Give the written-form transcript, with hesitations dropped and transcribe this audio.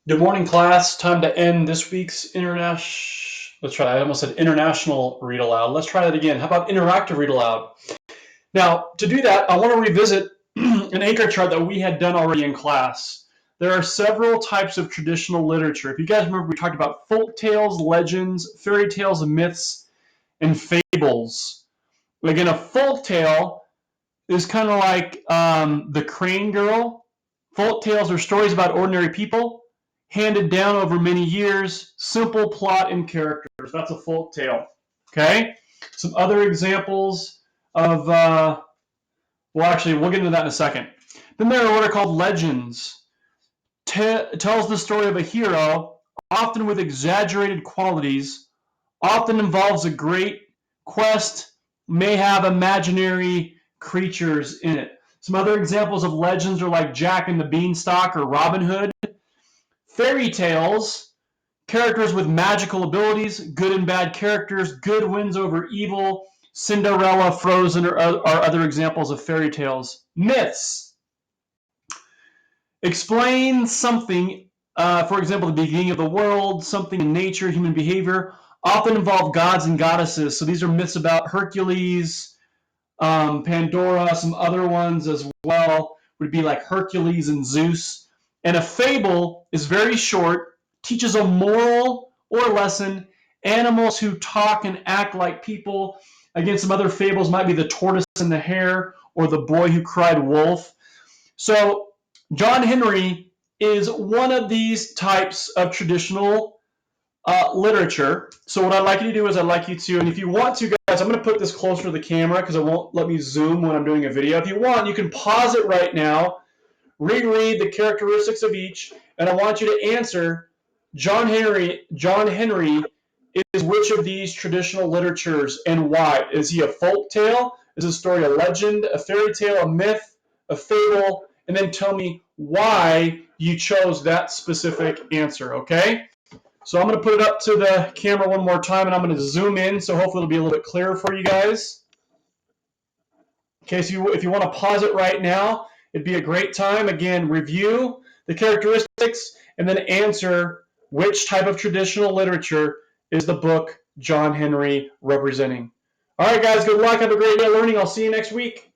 Good morning, class. Time to end this week's Let's try. I almost said international read aloud. Let's try that again. How about interactive read aloud? Now, to do that, I want to revisit an anchor chart that we had done already in class. There are several types of traditional literature. If you guys remember, we talked about folk tales, legends, fairy tales, myths, and fables. Again, a folk tale is kind of like the Crane Girl. Folk tales are stories about ordinary people, handed down over many years, simple plot and characters. That's a folk tale. Okay? Some other examples of, we'll get into that in a second. Then there are what are called legends. Tells the story of a hero, often with exaggerated qualities, often involves a great quest, may have imaginary creatures in it. Some other examples of legends are like Jack and the Beanstalk or Robin Hood. Fairy tales, characters with magical abilities, good and bad characters, good wins over evil. Cinderella, Frozen are other examples of fairy tales. Myths explain something, for example, the beginning of the world, something in nature, human behavior, often involve gods and goddesses. So these are myths about Hercules, Pandora. Some other ones as well would be like Hercules and Zeus. And a fable is very short, teaches a moral or lesson, animals who talk and act like people. Again, some other fables might be the tortoise and the hare or the boy who cried wolf. So John Henry is one of these types of traditional literature. So what I'd like you to do is I'd like you to, and if you want to, guys, I'm going to put this closer to the camera because it won't let me zoom when I'm doing a video. If you want, you can pause it right now, reread the characteristics of each, and I want you to answer John Henry is which of these traditional literatures and why? Is he a folk tale? Is his story a legend, a fairy tale, a myth, a fable? And then tell me why you chose that specific answer, okay? So I'm going to put it up to the camera one more time, and I'm going to zoom in, so hopefully it'll be a little bit clearer for you guys. Okay, so if you want to pause it right now, it'd be a great time. Again, review the characteristics, and then answer which type of traditional literature is the book John Henry representing. All right, guys, good luck. Have a great day learning. I'll see you next week.